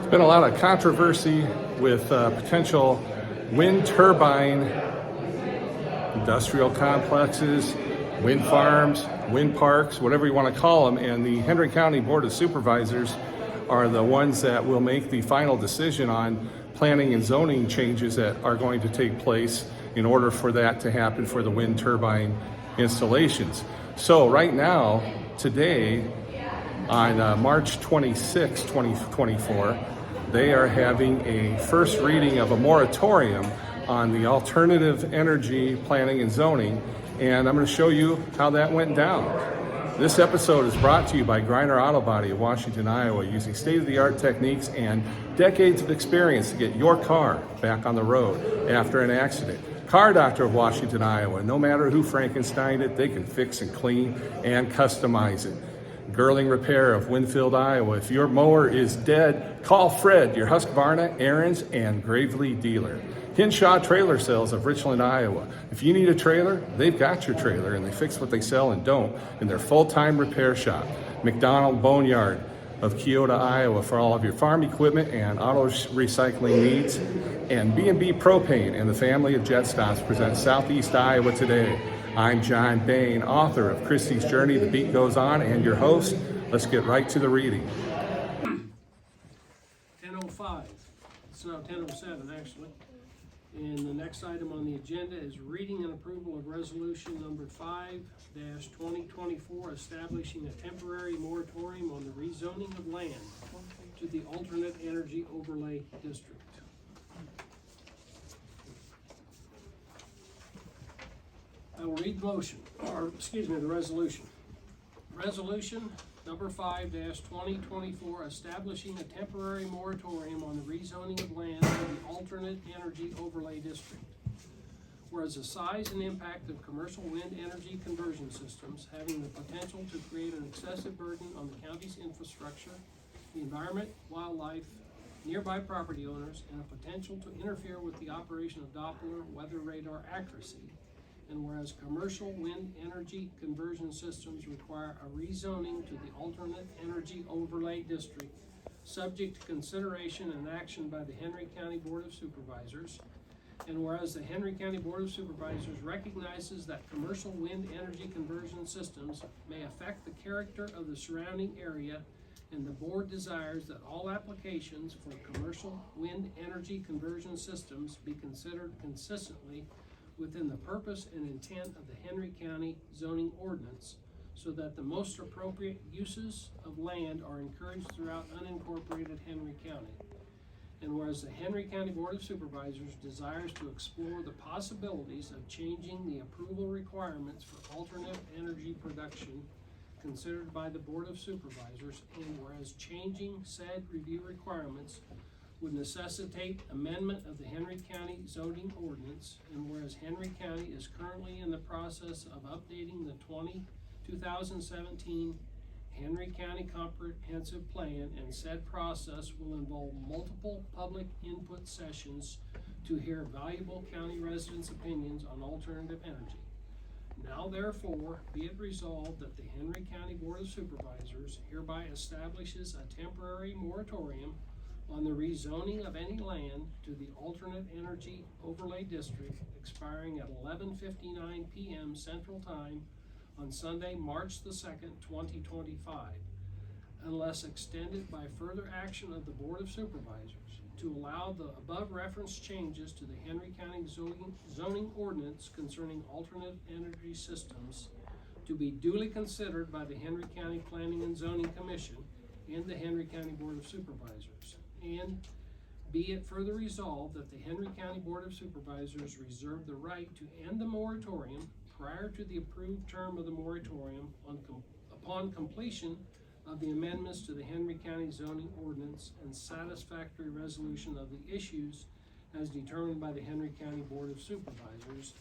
been a lot of controversy with potential wind turbine industrial complexes, wind farms, wind parks, whatever you want to call them, and the Henry County Board of Supervisors are the ones that will make the final decision on planning and zoning changes that are going to take place in order for that to happen for the wind turbine installations. So right now, today, on March 26, 2024, they are having a first reading of a moratorium on the alternative energy planning and zoning, and I'm going to show you how that went down. This episode is brought to you by Griner Auto Body of Washington, Iowa, using state-of-the-art techniques and decades of experience to get your car back on the road after an accident. Car Doctor of Washington, Iowa, no matter who Frankensteined it, they can fix and clean and customize it. Girling Repair of Winfield, Iowa. If your mower is dead, call Fred, your Husqvarna, Aaron's, and Gravely dealer. Hinshaw Trailer Sales of Richland, Iowa. If you need a trailer, they've got your trailer, and they fix what they sell and don't in their full-time repair shop. McDonald Boneyard of Keota, Iowa, for all of your farm equipment and auto recycling needs. And B&B Propane and the family of Jet Stops present Southeast Iowa Today. I'm John Bain, author of Christie's Journey, The Beat Goes On, and your host. Let's get right to the reading. 10:05. It's now 10:07 actually. And the next item on the agenda is reading and approval of resolution number 5-2024, establishing a temporary moratorium on the rezoning of land to the alternate energy overlay district. I will read the motion, the resolution. Resolution number 5-2024, establishing a temporary moratorium on the rezoning of land to the alternate energy overlay district. Whereas the size and impact of commercial wind energy conversion systems having the potential to create an excessive burden on the county's infrastructure, the environment, wildlife, nearby property owners, and a potential to interfere with the operation of Doppler weather radar accuracy. And whereas commercial wind energy conversion systems require a rezoning to the alternate energy overlay district, subject to consideration and action by the Henry County Board of Supervisors. And whereas the Henry County Board of Supervisors recognizes that commercial wind energy conversion systems may affect the character of the surrounding area, and the board desires that all applications for commercial wind energy conversion systems be considered consistently within the purpose and intent of the Henry County zoning ordinance, so that the most appropriate uses of land are encouraged throughout unincorporated Henry County. And whereas the Henry County Board of Supervisors desires to explore the possibilities of changing the approval requirements for alternate energy production considered by the Board of Supervisors, and whereas changing said review requirements would necessitate amendment of the Henry County zoning ordinance, and whereas Henry County is currently in the process of updating the 2017 Henry County Comprehensive Plan, and said process will involve multiple public input sessions to hear valuable county residents' opinions on alternative energy. Now therefore be it resolved that the Henry County Board of Supervisors hereby establishes a temporary moratorium on the rezoning of any land to the alternate energy overlay district, expiring at 11:59 p.m. Central Time on Sunday, March the 2nd, 2025, unless extended by further action of the Board of Supervisors, to allow the above referenced changes to the Henry County zoning ordinance concerning alternate energy systems to be duly considered by the Henry County Planning and Zoning Commission and the Henry County Board of Supervisors. And be it further resolved that the Henry County Board of Supervisors reserve the right to end the moratorium prior to the approved term of the moratorium upon completion of the amendments to the Henry County zoning ordinance and satisfactory resolution of the issues as determined by the Henry County Board of Supervisors.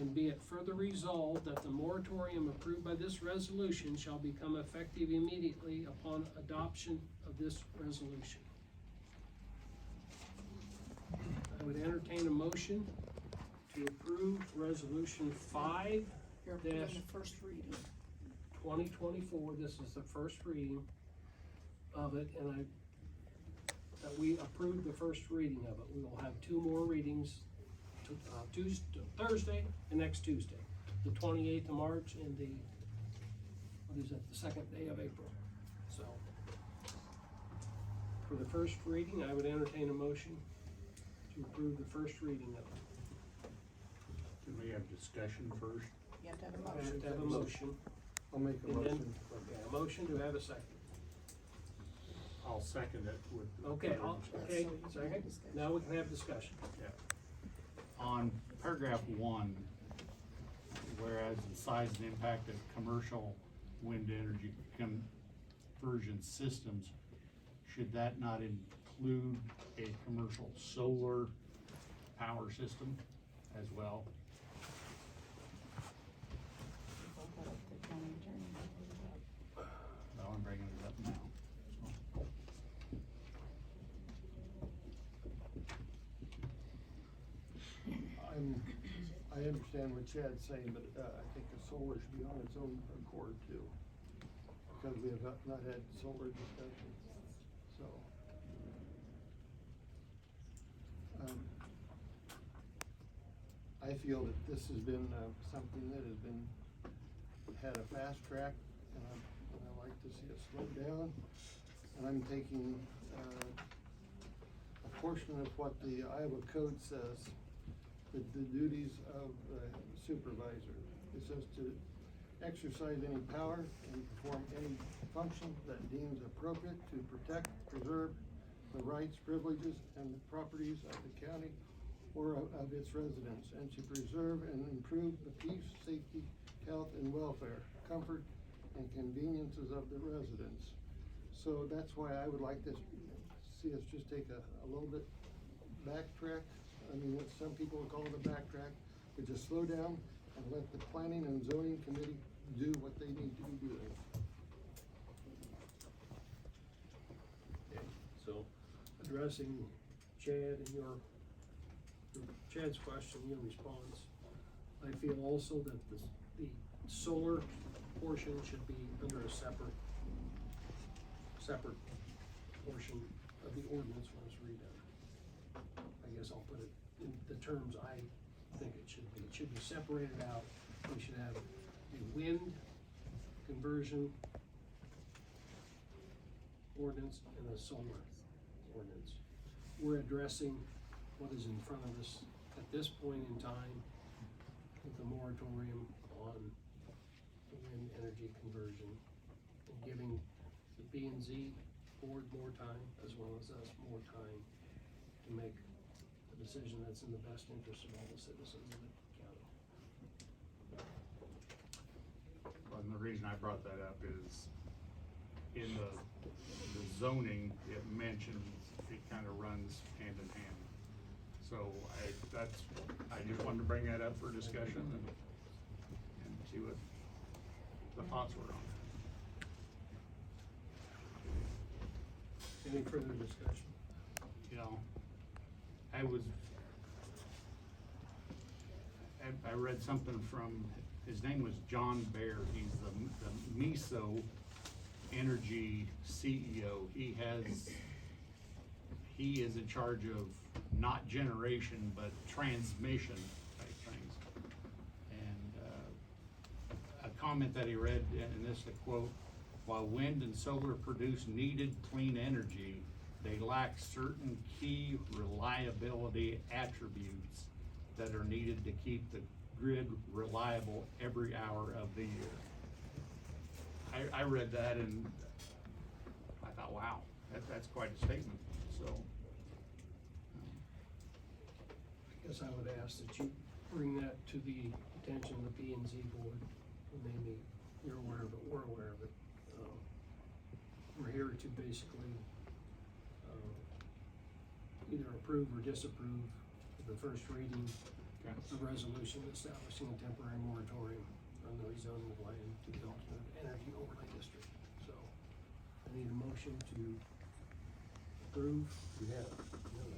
And be it further resolved that the moratorium approved by this resolution shall become effective immediately upon adoption of this resolution. I would entertain a motion to approve resolution 5-2024. This is the first reading of it, and that we approve the first reading of it. We will have two more readings, Thursday and next Tuesday, the 28th of March and the, what is that, the second day of April. So, for the first reading, I would entertain a motion to approve the first reading of it. Can we have discussion first? You have to have a I motion. have to have a motion. I'll make a And then- motion. Okay, a motion to have a second. I'll second it with. Okay, okay, So you can second. have discussion. Now we can have discussion. Yeah. On paragraph 1, whereas the size and impact of commercial wind energy conversion systems, should that not include a commercial solar power system as well? I'll put up the county attorney. Well, I'm bringing it up now. I understand what Chad's saying, but, I think the solar should be on its own accord too. Because we have not had solar discussion, so. I feel that this has been, something that has been, had a fast track, and I like to see it slow down. And I'm taking, a portion of what the Iowa code says, the duties of the supervisor. It says to exercise any power and perform any function that deems appropriate to protect, preserve the rights, privileges, and the properties of the county or of its residents, and to preserve and improve the peace, safety, health, and welfare, comfort, and conveniences of the residents. So that's why I would like to see us just take a little bit backtrack. I mean, what some people would call it a backtrack, but just slow down and let the planning and zoning committee do what they need to be doing. Okay, so addressing Chad and Chad's question, your response, I feel also that the solar portion should be under a separate portion of the ordinance when it's redone. I guess I'll put it in the terms I think it should be. It should be separated out. We should have a wind conversion ordinance and a solar ordinance. We're addressing what is in front of us at this point in time with the moratorium on the wind energy conversion and giving the B and Z board more time as well as us more time to make a decision that's in the best interest of all the citizens of the county. And the reason I brought that up is in the zoning, it mentions, it kind of runs hand in hand. So I just wanted to bring that up for discussion and see what the thoughts were on it. Any further discussion? You know, I read something from, his name was John Baer, he's the MISO Energy CEO. He is in charge of not generation, but transmission type things. And, a comment that he read, and this is a quote, "While wind and solar produce needed clean energy, they lack certain key reliability attributes that are needed to keep the grid reliable every hour of the year." I read that and I thought, wow, that's quite a statement, so. I guess I would ask that you bring that to the attention of the P and Z board. Maybe you're aware of it, we're aware of it. We're here to basically, either approve or disapprove the first reading of resolution establishing a temporary moratorium on the rezoning of land to the alternate energy overlay district. So I need a motion to approve. We have it.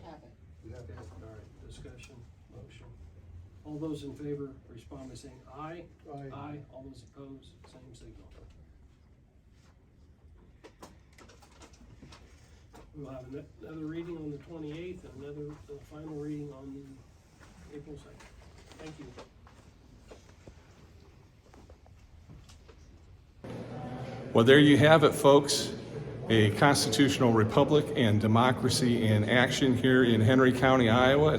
Have it. We have Okay, it. all right, discussion, motion. All those in favor respond by saying aye. Aye. Aye, all those opposed, same signal. We'll have another reading on the 28th and another final reading on the April 2nd. Thank you. Well, there you have it, folks. A constitutional republic and democracy in action here in Henry County, Iowa,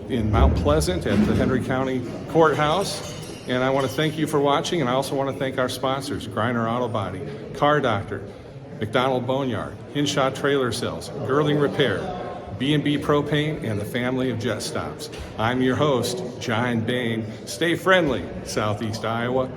in Mount Pleasant at the Henry County Courthouse. And I want to thank you for watching, and I also want to thank our sponsors, Griner Auto Body, Car Doctor, McDonald Boneyard, Hinshaw Trailer Sales, Girling Repair, B&B Propane, and the family of Jet Stops. I'm your host, John Bain. Stay friendly, Southeast Iowa.